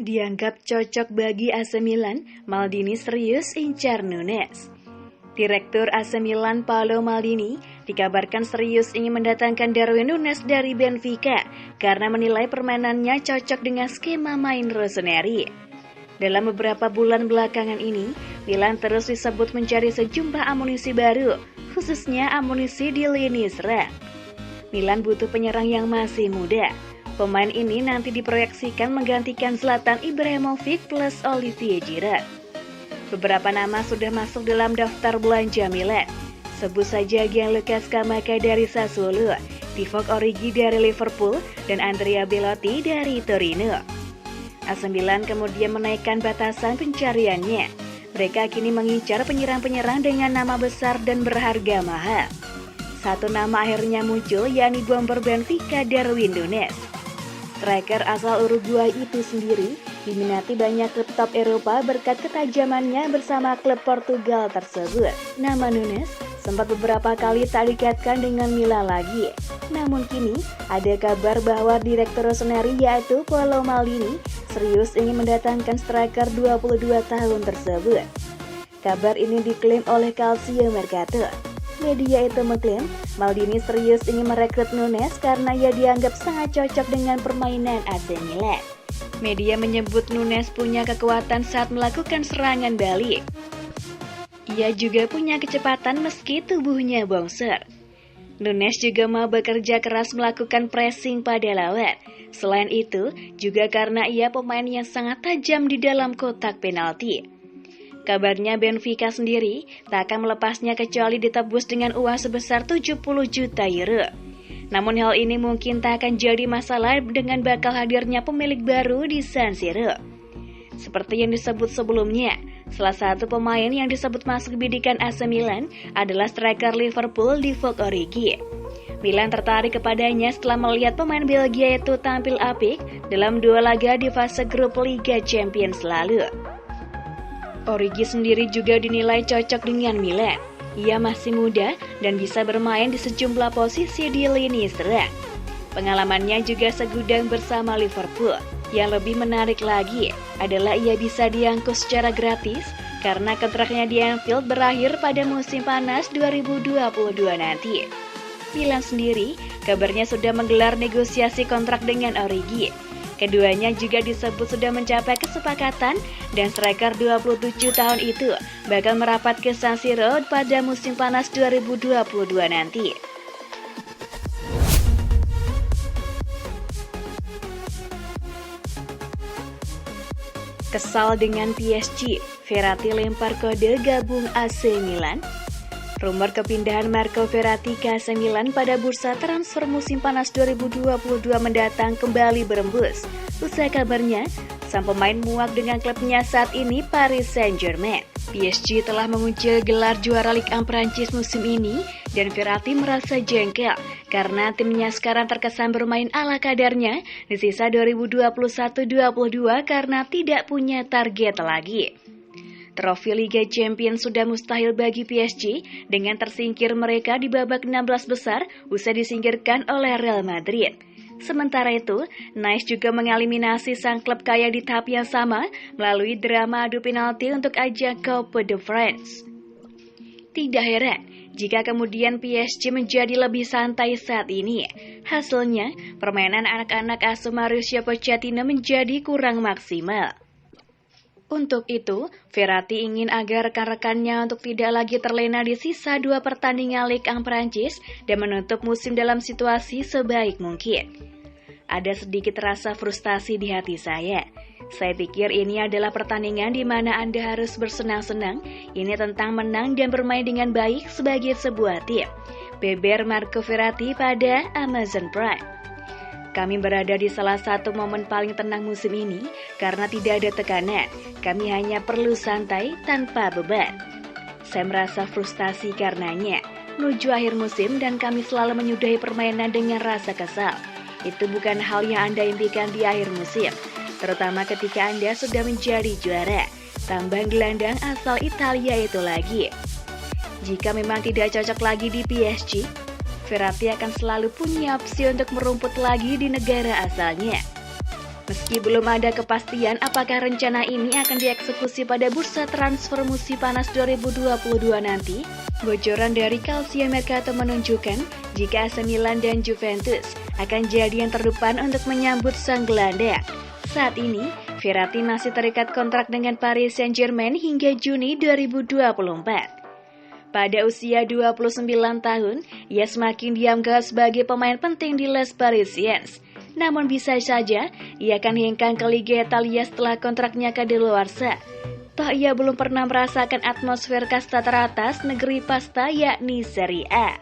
Dianggap cocok bagi AC Milan, Maldini serius incar Nunes. Direktur AC Milan Paolo Maldini dikabarkan serius ingin mendatangkan Darwin Nunes dari Benfica karena menilai permainannya cocok dengan skema main Rossoneri. Dalam beberapa bulan belakangan ini, Milan terus disebut mencari sejumlah amunisi baru, khususnya amunisi di lini serang. Milan butuh penyerang yang masih muda. Pemain ini nanti diproyeksikan menggantikan Zlatan Ibrahimovic plus Olivier Giroud. Beberapa nama sudah masuk dalam daftar belanja Milan. Sebut saja Gianluca Scamacca dari Sassuolo, Divock Origi dari Liverpool, dan Andrea Belotti dari Torino. AC Milan kemudian menaikkan batasan pencariannya. Mereka kini mengincar penyerang-penyerang dengan nama besar dan berharga mahal. Satu nama akhirnya muncul, yakni bomber Benfica Darwin Nunes. Striker asal Uruguay itu sendiri diminati banyak klub top Eropa berkat ketajamannya bersama klub Portugal tersebut. Nama Nunes sempat beberapa kali tak dikaitkan dengan Milan lagi. Namun kini ada kabar bahwa direktur Rossoneri yaitu Paolo Maldini serius ingin mendatangkan striker 22 tahun tersebut. Kabar ini diklaim oleh Calcio Mercato. Media itu mengklaim Maldini serius ingin merekrut Nunes karena ia dianggap sangat cocok dengan permainan AC Milan. Media menyebut Nunes punya kekuatan saat melakukan serangan balik. Ia juga punya kecepatan meski tubuhnya bongsor. Nunes juga mau bekerja keras melakukan pressing pada lawan. Selain itu, juga karena ia pemain yang sangat tajam di dalam kotak penalti. Kabarnya Benfica sendiri tak akan melepasnya kecuali ditebus dengan uang sebesar 70 juta euro. Namun hal ini mungkin tak akan jadi masalah dengan bakal hadirnya pemilik baru di San Siro. Seperti yang disebut sebelumnya, salah satu pemain yang disebut masuk bidikan AC Milan adalah striker Liverpool Divock Origi. Milan tertarik kepadanya setelah melihat pemain Belgia itu tampil apik dalam 2 laga di fase grup Liga Champions lalu. Origi sendiri juga dinilai cocok dengan Milan. Ia masih muda dan bisa bermain di sejumlah posisi di lini serang. Pengalamannya juga segudang bersama Liverpool. Yang lebih menarik lagi adalah ia bisa diangkut secara gratis karena kontraknya di Anfield berakhir pada musim panas 2022 nanti. Milan sendiri kabarnya sudah menggelar negosiasi kontrak dengan Origi. Keduanya juga disebut sudah mencapai kesepakatan dan striker 27 tahun itu bakal merapat ke San Siro pada musim panas 2022 nanti. Kesal dengan PSG, Verratti lempar kode gabung AC Milan. Rumor kepindahan Marco Verratti ke AC Milan pada bursa transfer musim panas 2022 mendatang kembali berembus. Usai kabarnya, sang pemain muak dengan klubnya saat ini Paris Saint-Germain. PSG telah mengunci gelar juara Ligue 1 Prancis musim ini dan Verratti merasa jengkel karena timnya sekarang terkesan bermain ala kadarnya di sisa 2021-22 karena tidak punya target lagi. Trofi Liga Champions sudah mustahil bagi PSG dengan tersingkir mereka di babak 16 besar usai disingkirkan oleh Real Madrid. Sementara itu, Nice juga mengeliminasi sang klub kaya di tahap yang sama melalui drama adu penalti untuk ajang Coupe de France. Tidak heran jika kemudian PSG menjadi lebih santai saat ini. Hasilnya, permainan anak-anak asuh Mauricio Pochettino menjadi kurang maksimal. Untuk itu, Verratti ingin agar rekan-rekannya untuk tidak lagi terlena di sisa 2 pertandingan Ligue 1 Prancis dan menutup musim dalam situasi sebaik mungkin. Ada sedikit rasa frustasi di hati saya. Saya pikir ini adalah pertandingan di mana Anda harus bersenang-senang. Ini tentang menang dan bermain dengan baik sebagai sebuah tim. Beber Marco Verratti pada Amazon Prime. Kami berada di salah satu momen paling tenang musim ini karena tidak ada tekanan. Kami hanya perlu santai tanpa beban. Saya merasa frustasi karenanya. Menuju akhir musim dan kami selalu menyudahi permainan dengan rasa kesal. Itu bukan hal yang Anda impikan di akhir musim, terutama ketika Anda sudah menjadi juara. Tambah gelandang asal Italia itu lagi. Jika memang tidak cocok lagi di PSG, Verratti akan selalu punya opsi untuk merumput lagi di negara asalnya. Meski belum ada kepastian apakah rencana ini akan dieksekusi pada bursa transfer musim panas 2022 nanti, bocoran dari Calcio Mercato menunjukkan jika AC Milan dan Juventus akan jadi yang terdepan untuk menyambut sang gelandang. Saat ini, Verratti masih terikat kontrak dengan Paris Saint-Germain hingga Juni 2024. Pada usia 29 tahun, ia semakin dianggap sebagai pemain penting di Les Parisiens. Namun bisa saja, ia akan hengkang ke Liga Italia setelah kontraknya kadaluarsa. Toh ia belum pernah merasakan atmosfer kasta teratas negeri pasta yakni Serie A.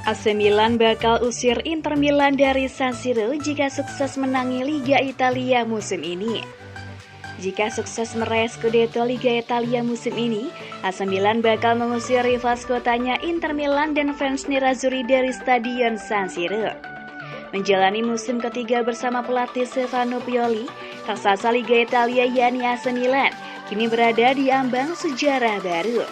AC Milan bakal usir Inter Milan dari San Siro jika sukses menangi Liga Italia musim ini. Jika sukses meraih Scudetto Liga Italia musim ini, AC Milan bakal mengusir rival kotanya Inter Milan dan fans nerazzurri dari Stadion San Siro. Menjalani musim ketiga bersama pelatih Stefano Pioli, raksasa Liga Italia yakni AC Milan kini berada di ambang sejarah baru.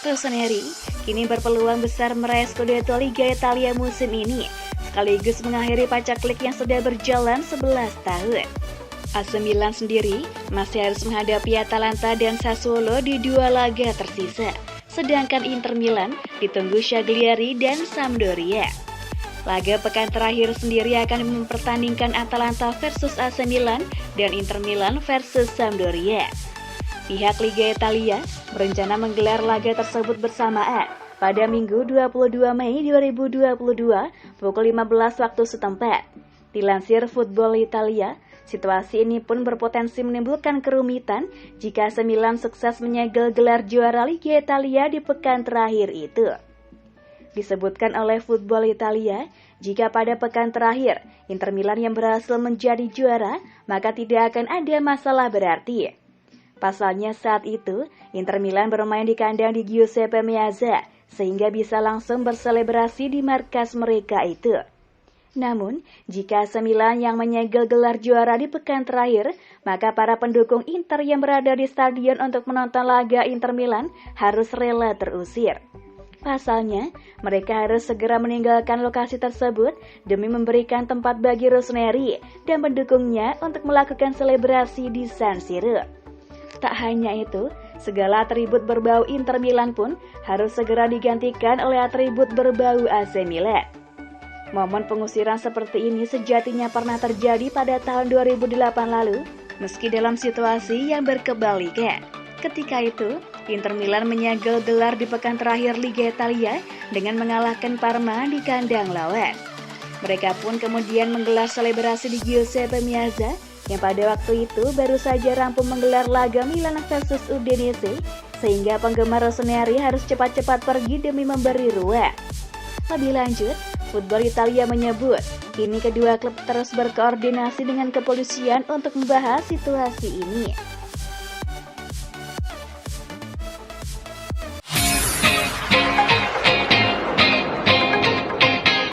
Rossoneri kini berpeluang besar meraih Scudetto Liga Italia musim ini, sekaligus mengakhiri pacaklik yang sudah berjalan 11 tahun. AC Milan sendiri masih harus menghadapi Atalanta dan Sassuolo di 2 laga tersisa, sedangkan Inter Milan ditunggu Cagliari dan Sampdoria. Laga pekan terakhir sendiri akan mempertandingkan Atalanta versus AC Milan dan Inter Milan versus Sampdoria. Pihak Liga Italia berencana menggelar laga tersebut bersamaan pada Minggu 22 Mei 2022 pukul 15 waktu setempat. Dilansir Football Italia, situasi ini pun berpotensi menimbulkan kerumitan jika AC Milan sukses menyegel gelar juara Liga Italia di pekan terakhir itu. Disebutkan oleh Football Italia, jika pada pekan terakhir Inter Milan yang berhasil menjadi juara, maka tidak akan ada masalah berarti. Pasalnya saat itu, Inter Milan bermain di kandang di Giuseppe Meazza, sehingga bisa langsung berselebrasi di markas mereka itu. Namun, jika AC Milan yang menyegel gelar juara di pekan terakhir, maka para pendukung Inter yang berada di stadion untuk menonton laga Inter Milan harus rela terusir. Pasalnya, mereka harus segera meninggalkan lokasi tersebut demi memberikan tempat bagi Rossoneri dan pendukungnya untuk melakukan selebrasi di San Siro. Tak hanya itu, segala atribut berbau Inter Milan pun harus segera digantikan oleh atribut berbau AC Milan. Momen pengusiran seperti ini sejatinya pernah terjadi pada tahun 2008 lalu, meski dalam situasi yang berkebalikan. Ketika itu, Inter Milan menyegel gelar di pekan terakhir Liga Italia dengan mengalahkan Parma di kandang lawan. Mereka pun kemudian menggelar selebrasi di Giuseppe Meazza, yang pada waktu itu baru saja rampung menggelar laga Milan versus Udinese, sehingga penggemar Rossoneri harus cepat-cepat pergi demi memberi ruang. Lebih lanjut, Football Italia menyebut, kini kedua klub terus berkoordinasi dengan kepolisian untuk membahas situasi ini.